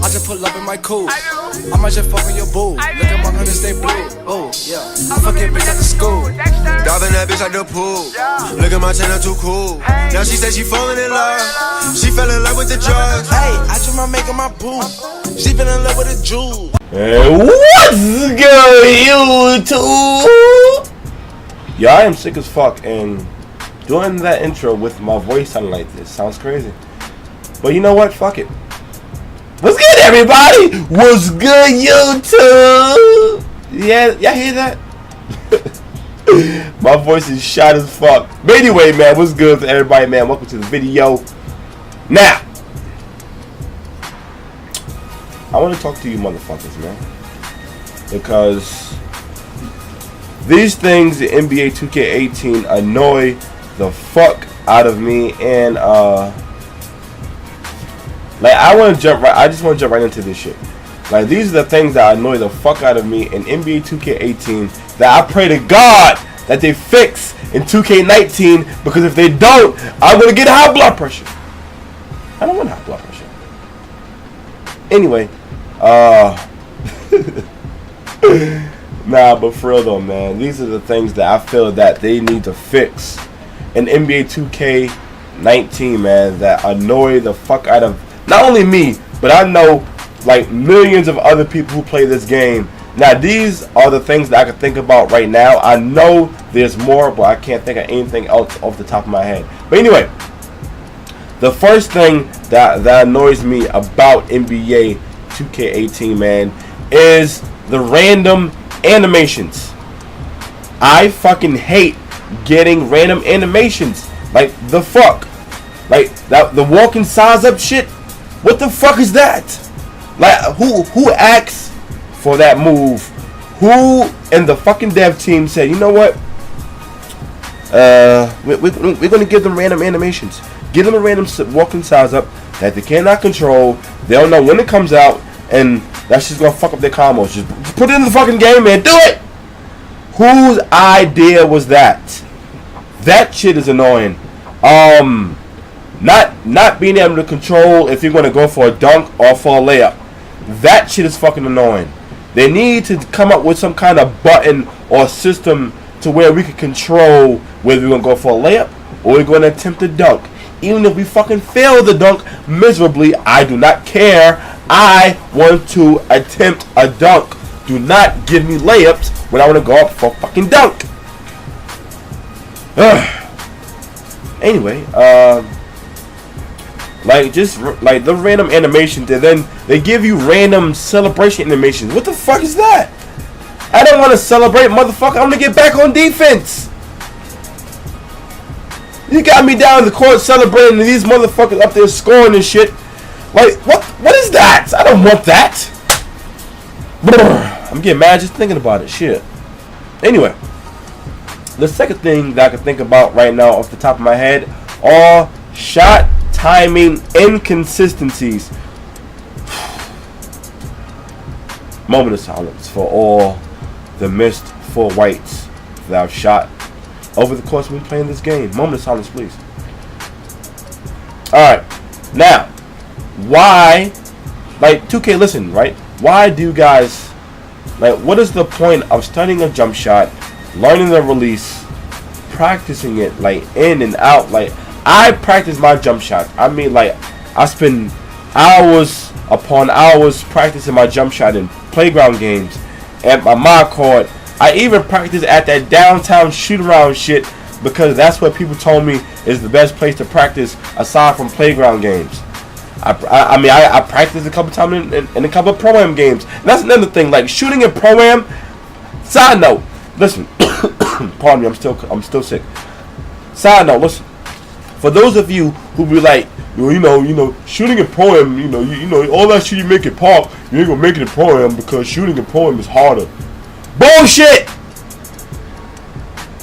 I just pull up in my coupe. I might just fuck on your boo. Look at my honey, stay blue. Oh, yeah. I fuck it bitch at the school. Diving that bitch like the pool. Look at my channel, too cool. Now she said she falling in love. She fell in love with the drugs. Hey, I just might make her my boo. She fell in love with the jewel. Hey, what's good, YouTube? Yeah, I am sick as fuck, and doing that intro with my voice sounding like this sounds crazy. But you know what? Fuck it. What's good, everybody? What's good, YouTube? Yeah, y'all hear that? My voice is shot as fuck. But anyway, man, what's good for everybody, man? Welcome to the video. Now, I want to talk to you motherfuckers, man. Because these things, the NBA 2K18, annoy the fuck out of me. And, like, I just want to jump right into this shit. Like, these are the things that annoy the fuck out of me in NBA 2K18 that I pray to God that they fix in 2K19, because if they don't, I'm going to get high blood pressure. I don't want high blood pressure. Anyway, nah, but for real though, man, these are the things that I feel that they need to fix in NBA 2K19, man, that annoy the fuck out of not only me, but I know like millions of other people who play this game. Now, these are the things that I can think about right now. I know there's more, but I can't think of anything else off the top of my head. But anyway, the first thing that annoys me about NBA 2K18, man, is the random animations. I fucking hate getting random animations. Like, the fuck? Like, that the walking size up shit? What the fuck is that? Like, who asked for that move? Who in the fucking dev team said, you know what? We're gonna give them random animations. Give them a random walking size up that they cannot control. They don't know when it comes out, and that's just gonna fuck up their combos. Just put it in the fucking game, man. Do it. Whose idea was that? That shit is annoying. Not being able to control if you're gonna go for a dunk or for a layup. That shit is fucking annoying. They need to come up with some kind of button or system to where we can control whether we're gonna go for a layup or we're gonna attempt a dunk. Even if we fucking fail the dunk miserably, I do not care. I want to attempt a dunk. Do not give me layups when I want to go up for a fucking dunk. Anyway, like, just like the random animations, and then they give you random celebration animations. What the fuck is that? I don't want to celebrate, motherfucker. I'm gonna get back on defense. You got me down in the court celebrating, and these motherfuckers up there scoring and shit. Like, what is that? I don't want that. I'm getting mad just thinking about it. Shit. Anyway, the second thing that I can think about right now off the top of my head are shot timing inconsistencies. Moment of silence for all the missed 4 whites that I've shot over the course of me playing this game. Moment of silence, please. Alright, now, why, like, 2K, listen, right? Why do you guys, like, what is the point of studying a jump shot, learning the release, practicing it, like, in and out? Like, I practice my jump shot. I mean, like, I spend hours upon hours practicing my jump shot in playground games, at my mod court. I even practice at that downtown shoot around shit, because that's what people told me is the best place to practice aside from playground games. I mean, I practiced a couple times in a couple of pro-am games. And that's another thing, like shooting in pro-am. Side note, listen, pardon me, I'm still sick. Side note, listen. For those of you who be like, you know, shooting in pro-am, you know, all that shit you make in park, you ain't gonna make it in pro-am because shooting in pro-am is harder. Bullshit!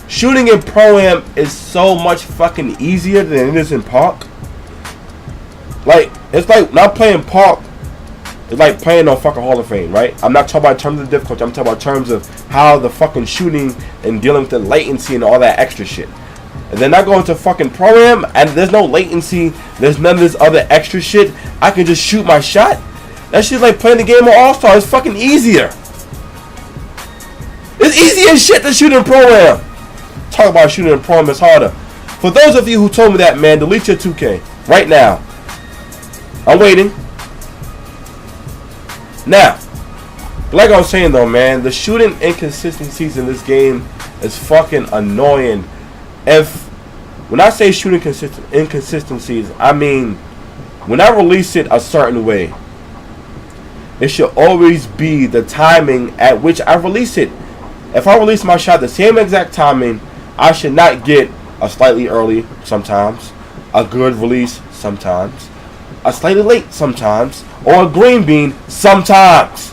Shooting in pro-am is so much fucking easier than it is in park. Like, it's like not playing park. It's like playing on fucking Hall of Fame, right? I'm not talking about in terms of difficulty. I'm talking about in terms of how the fucking shooting and dealing with the latency and all that extra shit. And then I go into fucking pro-am and there's no latency. There's none of this other extra shit. I can just shoot my shot. That shit's like playing the game of All-Star. It's fucking easier. It's easy as shit to shoot in Pro-Am. Talk about shooting in Pro-Am is harder. For those of you who told me that, man, delete your 2K right now. I'm waiting. Now, like I was saying though, man, the shooting inconsistencies in this game is fucking annoying. When I say shooting inconsistencies, I mean when I release it a certain way, it should always be the timing at which I release it. If I release my shot the same exact timing, I should not get a slightly early sometimes, a good release sometimes, a slightly late sometimes, or a green bean sometimes.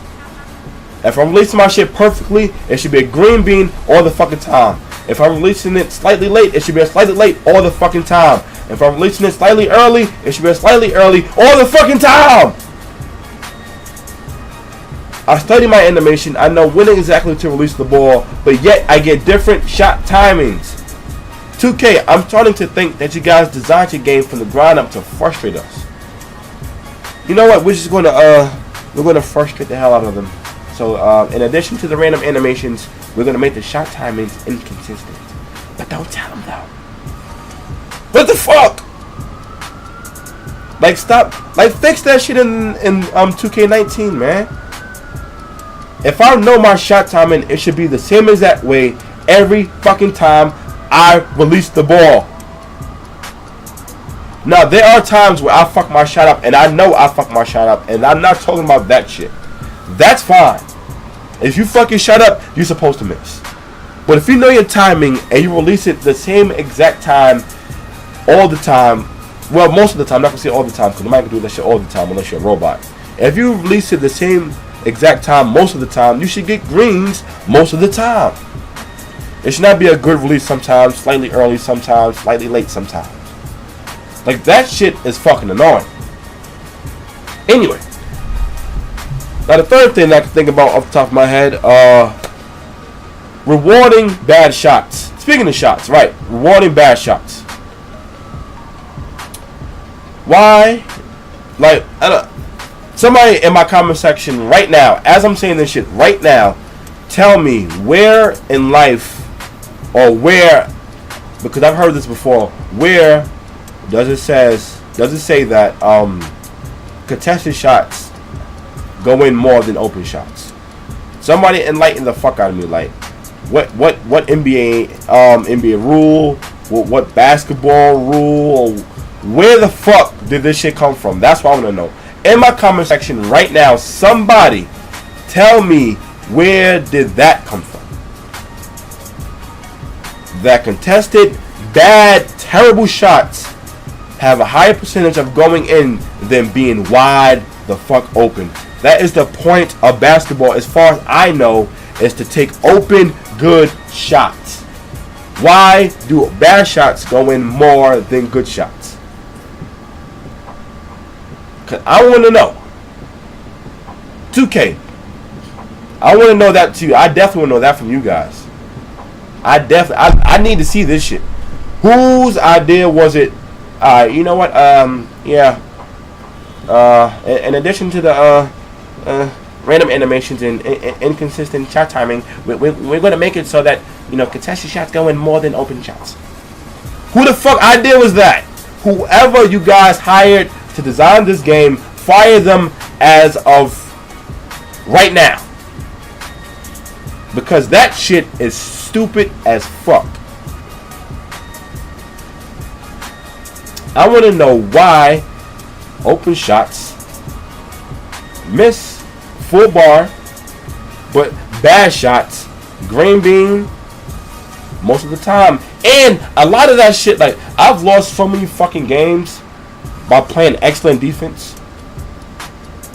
If I'm releasing my shit perfectly, it should be a green bean all the fucking time. If I'm releasing it slightly late, it should be a slightly late all the fucking time. If I'm releasing it slightly early, it should be a slightly early all the fucking time. I study my animation. I know when exactly to release the ball, but yet I get different shot timings. 2K, I'm starting to think that you guys designed your game from the ground up to frustrate us. You know what? We're just going to frustrate the hell out of them. So in addition to the random animations, we're going to make the shot timings inconsistent. But don't tell them though. What the fuck? Like stop, like fix that shit in 2K19, man. If I know my shot timing, it should be the same exact way every fucking time I release the ball. Now there are times where I fuck my shot up, and I know I fuck my shot up, and I'm not talking about that shit. That's fine. If you fucking shut up, you're supposed to miss. But if you know your timing and you release it the same exact time all the time, well, most of the time, I'm not gonna say all the time because nobody can do that shit all the time unless you're a robot. If you release it the same exact time most of the time, you should get greens most of the time. It should not be a good release sometimes, slightly early sometimes, slightly late sometimes. Like that shit is fucking annoying. Anyway. Now the third thing I can think about off the top of my head, rewarding bad shots. Speaking of shots, right? Rewarding bad shots. Why? Like, somebody in my comment section right now, as I'm saying this shit right now, tell me where in life, or where, because I've heard this before, where does it say that contested shots go in more than open shots? Somebody enlighten the fuck out of me. Like, what NBA rule? What basketball rule? Or where the fuck did this shit come from? That's what I want to know. In my comment section right now, somebody tell me where did that come from? That contested, bad, terrible shots have a higher percentage of going in than being wide the fuck open. That is the point of basketball, as far as I know, is to take open, good shots. Why do bad shots go in more than good shots? Because I want to know. 2K. I want to know that too. I definitely want to know that from you guys. I need to see this shit. Whose idea was it? You know what? Yeah. In addition to the random animations and inconsistent shot timing, we're going to make it so that, you know, contested shots go in more than open shots. Who the fuck idea was that? Whoever you guys hired to design this game, fire them as of right now. Because that shit is stupid as fuck. I want to know why open shots miss full bar, but bad shots green bean most of the time. And a lot of that shit, like, I've lost so many fucking games by playing excellent defense.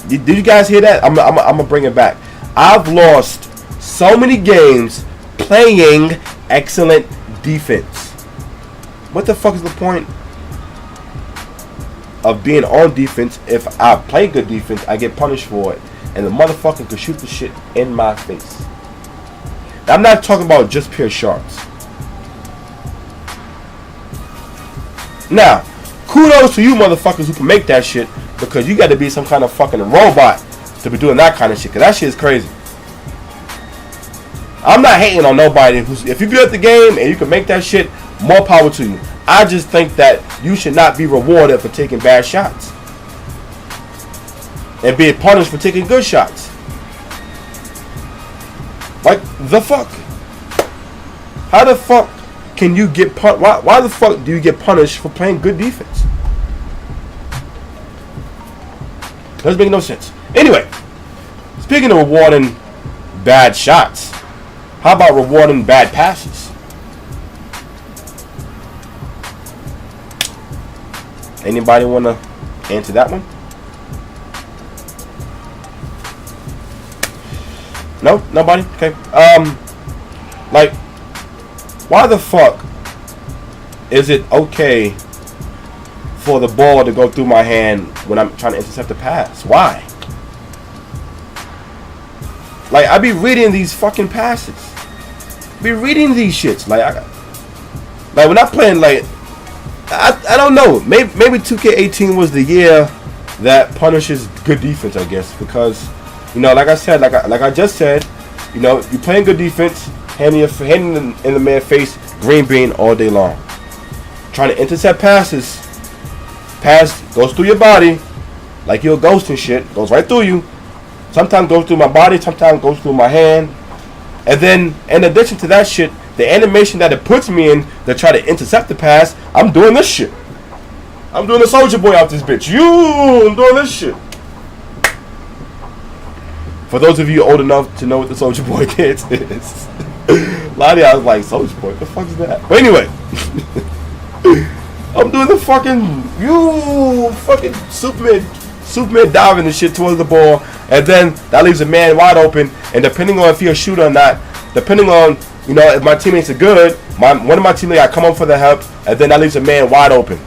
Did you guys hear that? I'm gonna bring it back. I've lost so many games playing excellent defense. What the fuck is the point of being on defense? If I play good defense, I get punished for it, and the motherfucker could shoot the shit in my face. I'm not talking about just pure sharps. Now, kudos to you motherfuckers who can make that shit, because you got to be some kind of fucking robot to be doing that kind of shit, because that shit is crazy. I'm not hating on nobody who's, if you're good at the game and you can make that shit, more power to you. I just think that you should not be rewarded for taking bad shots and being punished for taking good shots. Like, the fuck? How the fuck can you get punished? Why the fuck do you get punished for playing good defense? Doesn't make no sense. Anyway, speaking of rewarding bad shots, how about rewarding bad passes? Anybody want to answer that one? No? Nobody? Okay. Like, why the fuck is it okay for the ball to go through my hand when I'm trying to intercept the pass? Why? Like, I be reading these fucking passes. Be reading these shits. Like when I'm playing, like, I don't know. Maybe 2K18 was the year that punishes good defense, I guess, because, you know, like I said, like I just said, you know, you playing good defense, handing in the man's face, green bean all day long. Trying to intercept passes. Pass goes through your body like you're a ghost and shit. Goes right through you. Sometimes goes through my body, sometimes goes through my hand. And then, in addition to that shit, the animation that it puts me in to try to intercept the pass, I'm doing this shit. I'm doing the soldier boy out this bitch. I'm doing this shit. For those of you old enough to know what the soldier boy dance is. A lot of y'all was like, soldier boy, what the fuck is that? But anyway. I'm doing the fucking Superman diving and shit towards the ball, and then that leaves a man wide open, and depending on if you're a shooter or not, depending on, you know, if my teammates are good, one of my teammates, I come up for the help, and then that leaves a man wide open.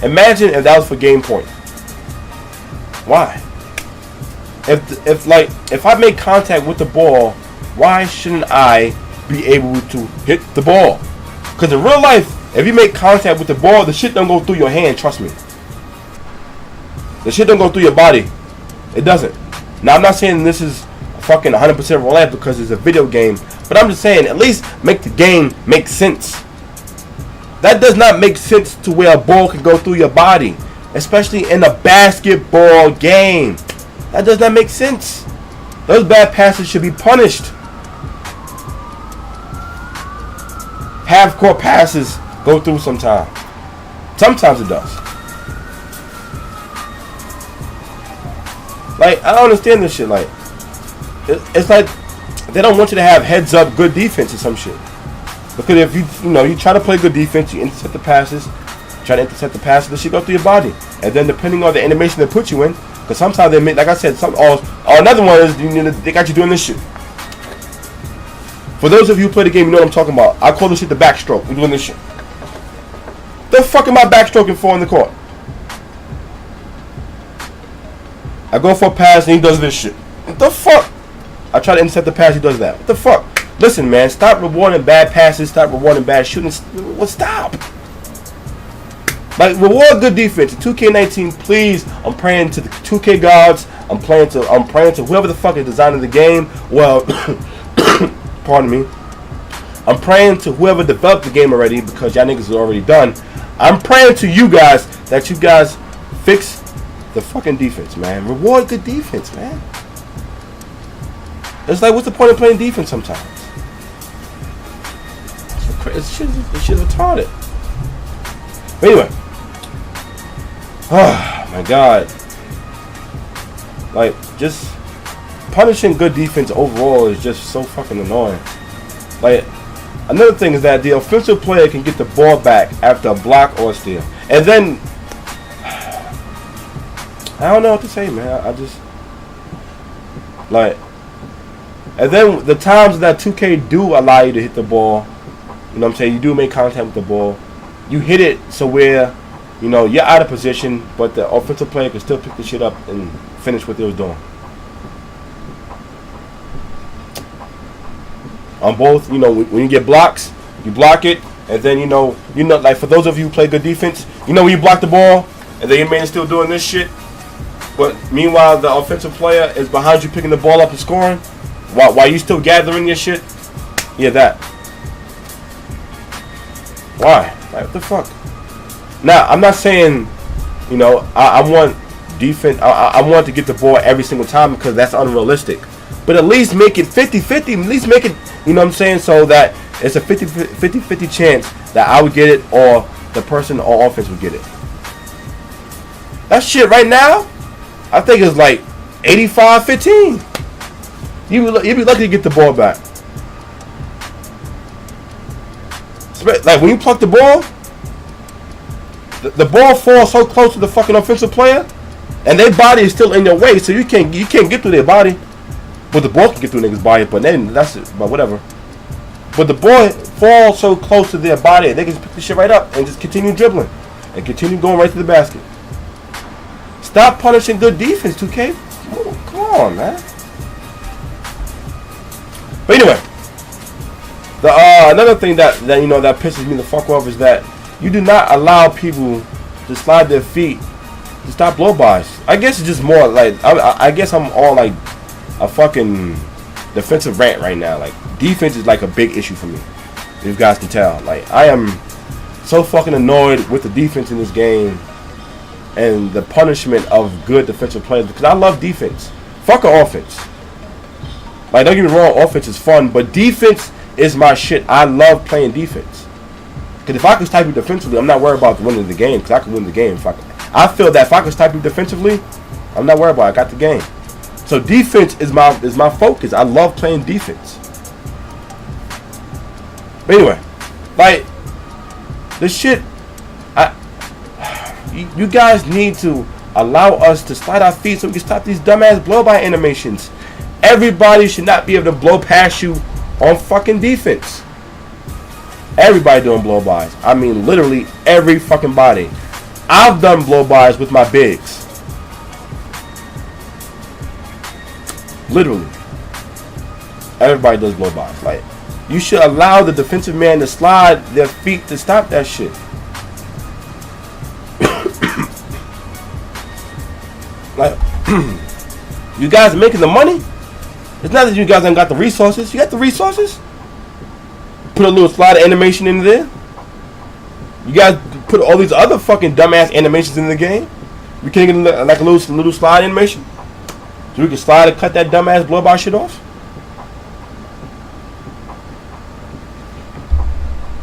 Imagine if that was for game point. Why? If I make contact with the ball, why shouldn't I be able to hit the ball? Because in real life, if you make contact with the ball, the shit don't go through your hand, trust me. The shit don't go through your body. It doesn't. Now, I'm not saying this is fucking 100% real life because it's a video game, but I'm just saying, at least make the game make sense. That does not make sense to where a ball can go through your body, especially in a basketball game. That does not make sense. Those bad passes should be punished. Half-court passes go through sometimes. Sometimes it does. Like, I don't understand this shit. Like, it's like they don't want you to have heads up good defense or some shit. Because if you try to play good defense, you intercept the passes, the shit go through your body. And then depending on the animation they put you in, because sometimes they make, like I said, another one is they got you doing this shit. For those of you who play the game, you know what I'm talking about. I call this shit the backstroke. We're doing this shit. The fuck am I backstroking for in the court? I go for a pass and he does this shit. What the fuck? I try to intercept the pass, he does that. What the fuck? Listen, man, stop rewarding bad passes, stop rewarding bad shooting. Well, stop. Like, reward good defense. In 2K19, please, I'm praying to the 2K gods. I'm praying to whoever the fuck is designing the game. Well, pardon me. I'm praying to whoever developed the game already, because y'all niggas are already done. I'm praying to you guys that you guys fix the fucking defense, man. Reward good defense, man. It's like, what's the point of playing defense sometimes? It's shit retarded. But anyway. Oh my god. Like, just punishing good defense overall is just so fucking annoying. Like, another thing is that the offensive player can get the ball back after a block or a steal. And then I don't know what to say, man. I just like, and then the times that 2K do allow you to hit the ball, you know what I'm saying, you do make contact with the ball, you hit it so where, you know, you're out of position, but the offensive player can still pick the shit up and finish what they was doing. On both, you know, when you get blocks, you block it, and then you know, like, for those of you who play good defense, you know, when you block the ball and then your man is still doing this shit, But meanwhile, the offensive player is behind you picking the ball up and scoring while you still gathering your shit. Yeah, that. Why? Like, what the fuck? Now, I'm not saying, you know, I want defense. I want to get the ball every single time because that's unrealistic. But at least make it 50-50. At least make it, you know what I'm saying, so that it's a 50-50 chance that I would get it or the person on offense would get it. That shit right now, I think it's like 85-15. You'd be lucky to get the ball back. Like when you pluck the ball, the ball falls so close to the fucking offensive player, and their body is still in your way, so you can't get through their body. But the ball can get through niggas' body, but then that's it. But whatever. But the ball falls so close to their body, they can just pick the shit right up and just continue dribbling and continue going right to the basket. Stop punishing good defense, 2K. Come on, man. But anyway, another thing that you know that pisses me the fuck off is that you do not allow people to slide their feet to stop blow-bys. I guess it's just more like I guess I'm on like a fucking defensive rant right now. Like defense is like a big issue for me. You guys can tell. Like I am so fucking annoyed with the defense in this game and the punishment of good defensive players because I love defense. Fuck an offense. Like don't get me wrong, offense is fun, but defense is my shit. I love playing defense. Because if I can type you defensively, I'm not worried about winning the game. Because I can win the game. I feel that if I can type you defensively, I'm not worried about it. I got the game. So defense is my focus. I love playing defense. But anyway, like the shit, you guys need to allow us to slide our feet so we can stop these dumbass blow-by animations. Everybody should not be able to blow past you on fucking defense. Everybody doing blow-bys. I mean, literally every fucking body. I've done blow-bys with my bigs. Literally. Everybody does blow-bys. Like, you should allow the defensive man to slide their feet to stop that shit. Like, you guys are making the money? It's not that you guys ain't got the resources. You got the resources? Put a little slide animation in there. You guys put all these other fucking dumbass animations in the game. We can't get like a little slide animation, so we can slide and cut that dumbass blow-by shit off.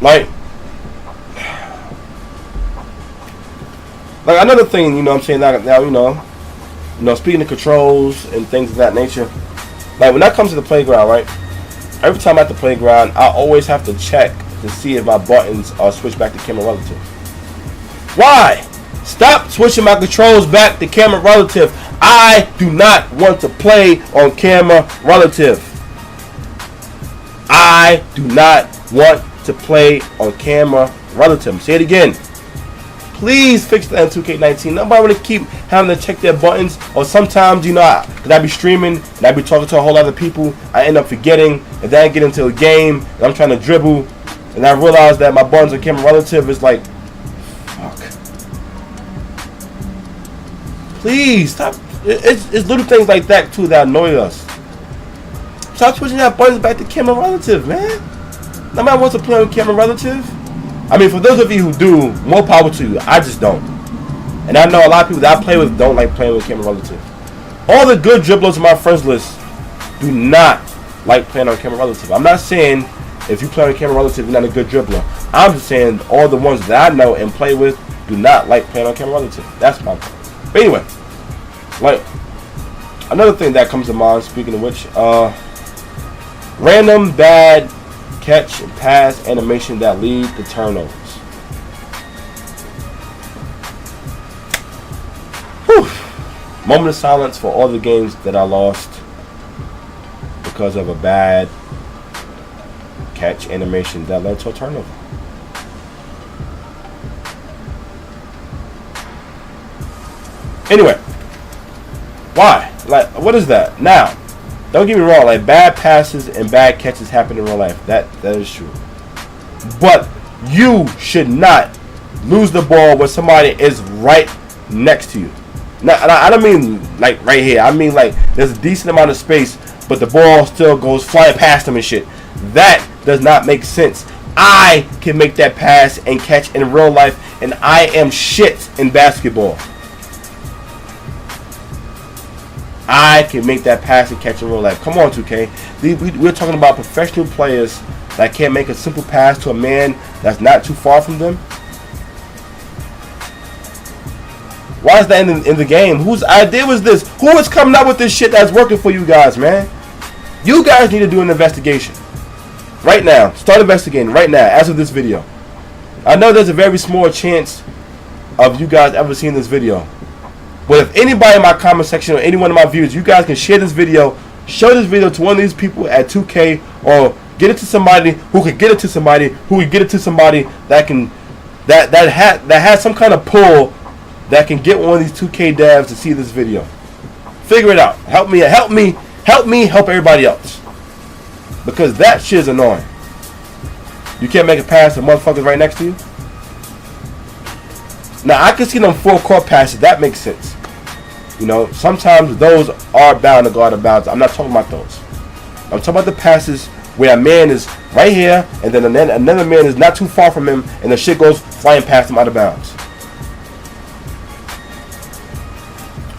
Like another thing, you know what I'm saying, now you know, speaking of controls and things of that nature, like when that comes to the playground, right? Every time at the playground, I always have to check to see if my buttons are switched back to camera relative. Why? Stop switching my controls back to camera relative. I do not want to play on camera relative. I do not want to play on camera relative. Say it again. Please fix that in 2K19. Nobody want to keep having to check their buttons. Or sometimes, you know, because I be streaming and I be talking to a whole lot of people, I end up forgetting. And then I get into a game and I'm trying to dribble, and I realize that my buttons are camera relative. It's like, fuck. Please stop. It's little things like that too that annoy us. Stop switching that buttons back to camera relative, man. Nobody wants to play on camera relative. I mean, for those of you who do, more power to you. I just don't. And I know a lot of people that I play with don't like playing with camera relative. All the good dribblers in my friends list do not like playing on camera relative. I'm not saying if you play on camera relative, you're not a good dribbler. I'm just saying all the ones that I know and play with do not like playing on camera relative. That's my point. But anyway, like another thing that comes to mind, speaking of which, random bad catch and pass animation that lead to turnovers. Whew. Moment of silence for all the games that I lost because of a bad catch animation that led to a turnover. Anyway, why? Like, what is that? Now, don't get me wrong, like bad passes and bad catches happen in real life. That is true. But you should not lose the ball when somebody is right next to you. No, I don't mean like right here. I mean like there's a decent amount of space, but the ball still goes flying past them and shit. That does not make sense. I can make that pass and catch in real life, and I am shit in basketball. I can make that pass and catch in real life. Come on, 2K. We're talking about professional players that can't make a simple pass to a man that's not too far from them. Why is that in the game? Whose idea was this? Who is coming up with this shit that's working for you guys, man? You guys need to do an investigation. Right now. Start investigating right now as of this video. I know there's a very small chance of you guys ever seeing this video. But if anybody in my comment section or any one of my viewers, you guys can share this video, show this video to one of these people at 2K, or get it to somebody who could get it to somebody who could get it to somebody that can that has some kind of pull that can get one of these 2K devs to see this video. Figure it out. Help me help everybody else. Because that shit is annoying. You can't make a pass to motherfuckers right next to you. Now I can see them full court passes. That makes sense. You know, sometimes those are bound to go out of bounds. I'm not talking about those. I'm talking about the passes where a man is right here and then another man is not too far from him and the shit goes flying past him out of bounds.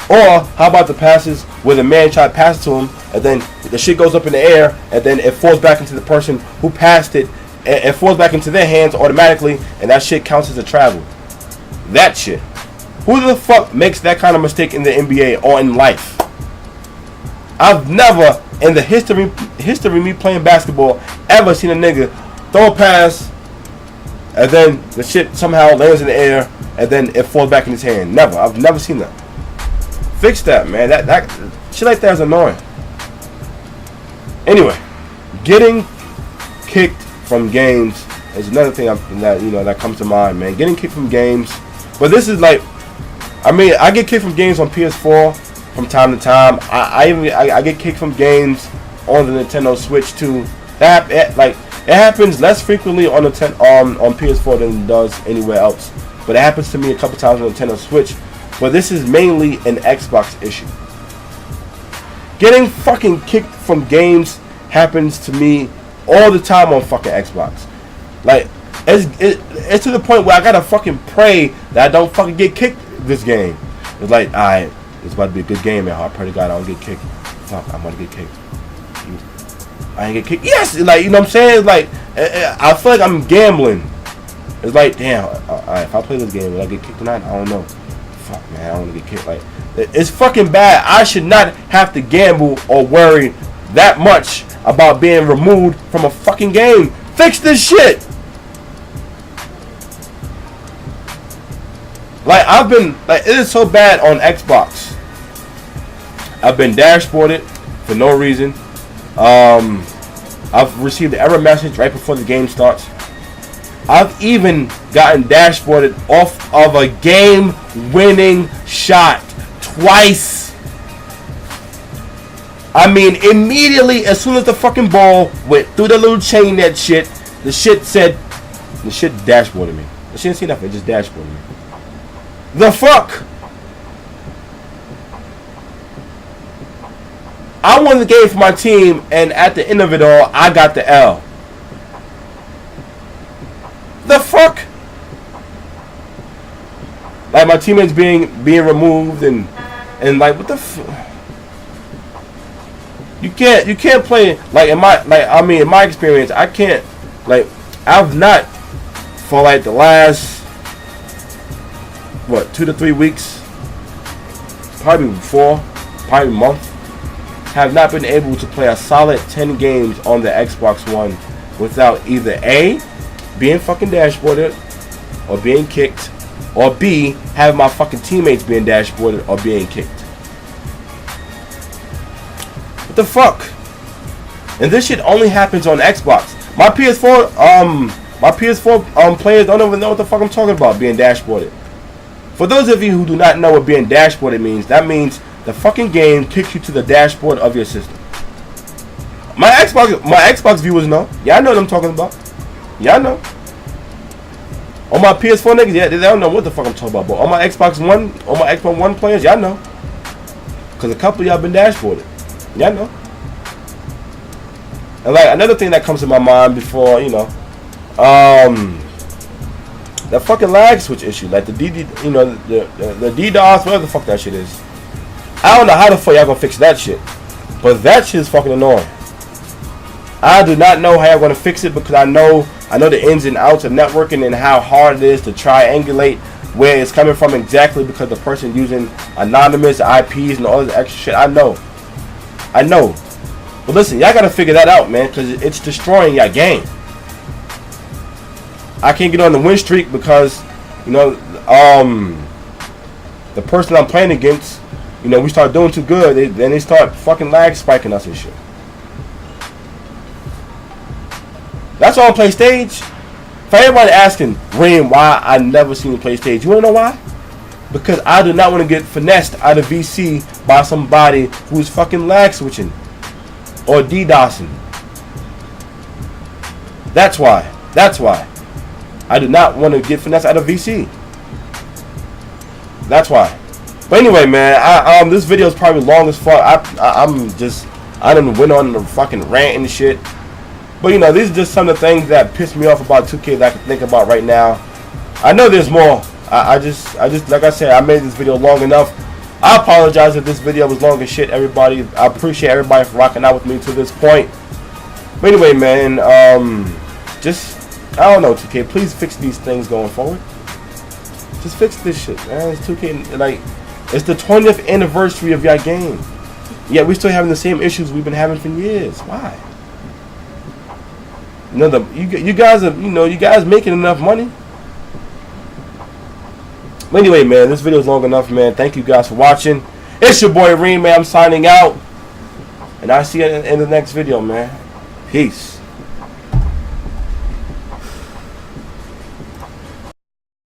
Or how about the passes where the man tried to pass it to him and then the shit goes up in the air and then it falls back into the person who passed it and it falls back into their hands automatically and that shit counts as a travel. That shit. Who the fuck makes that kind of mistake in the NBA or in life? I've never in the history of me playing basketball ever seen a nigga throw a pass and then the shit somehow lands in the air and then it falls back in his hand. Never. I've never seen that. Fix that, man. That shit like that is annoying. Anyway, getting kicked from games is another thing that comes to mind, man. Getting kicked from games, but this is like, I mean, I get kicked from games on PS4 from time to time. I get kicked from games on the Nintendo Switch too. It happens less frequently on PS4 than it does anywhere else, but it happens to me a couple times on Nintendo Switch. But this is mainly an Xbox issue. Getting fucking kicked from games happens to me all the time on fucking Xbox. Like, it's to the point where I gotta fucking pray that I don't fucking get kicked this game. It's like, alright, it's about to be a good game, man. I pray to God I don't get kicked. Fuck, I'm gonna get kicked. I ain't get kicked. Yes, like, you know what I'm saying? It's like, I feel like I'm gambling. It's like, damn, if I play this game, will I get kicked tonight? I don't know. Fuck, man, I don't want to get kicked. Like, it's fucking bad. I should not have to gamble or worry that much about being removed from a fucking game. Fix this shit. Like, it is so bad on Xbox. I've been dashboarded for no reason. I've received an error message right before the game starts. I've even gotten dashboarded off of a game-winning shot twice. I mean, immediately as soon as the fucking ball went through the little chain, the shit dashboarded me. The shit didn't see nothing, it just dashboarded me. The fuck? I won the game for my team, and at the end of it all, I got the L. The fuck? Like, my teammates being removed and like, what the fuck? You can't play like in my experience, I can't, like, I've not for like the last 2 to 3 weeks, probably a month, have not been able to play a solid 10 games on the Xbox One without either A, being fucking dashboarded or being kicked, or B, having my fucking teammates being dashboarded or being kicked. What the fuck? And this shit only happens on Xbox. My PS4 players don't even know what the fuck I'm talking about being dashboarded. For those of you who do not know what being dashboarded means, that means the fucking game kicks you to the dashboard of your system. My Xbox viewers know. Yeah, I know what I'm talking about. Yeah, I know. On my PS4 niggas, yeah, they don't know what the fuck I'm talking about. But on my Xbox One players, y'all know. Cause a couple of y'all been dashboarded. Y'all know. And like another thing that comes to my mind before, you know, that fucking lag switch issue, like the the DDoS, whatever the fuck that shit is. I don't know how the fuck y'all gonna fix that shit, but that shit is fucking annoying. I do not know how y'all gonna fix it because I know the ins and outs of networking and how hard it is to triangulate where it's coming from exactly because the person using anonymous IPs and all this extra shit. I know. But listen, y'all gotta figure that out, man, because it's destroying your game. I can't get on the win streak because, you know, the person I'm playing against, you know, we start doing too good, then they start fucking lag spiking us and shit. That's why I play stage. For everybody asking, Reem, why I never seen you play stage, you wanna know why? Because I do not want to get finessed out of VC by somebody who's fucking lag switching or DDoSing. That's why. I do not want to get finessed out of VC. That's why. But anyway, man, this video is probably long as fuck. I done went on the fucking rant and shit. But you know, these are just some of the things that piss me off about 2K that I can think about right now. I know there's more. I just like I said, I made this video long enough. I apologize if this video was long as shit, everybody. I appreciate everybody for rocking out with me to this point. But anyway, man, I don't know, 2K. Please fix these things going forward. Just fix this shit, man. It's 2K, like, it's the 20th anniversary of your game. Yet we're still having the same issues we've been having for years. Why? You know, you guys making enough money. But anyway, man, this video is long enough, man. Thank you guys for watching. It's your boy Reem, man. I'm signing out. And I'll see you in the next video, man. Peace.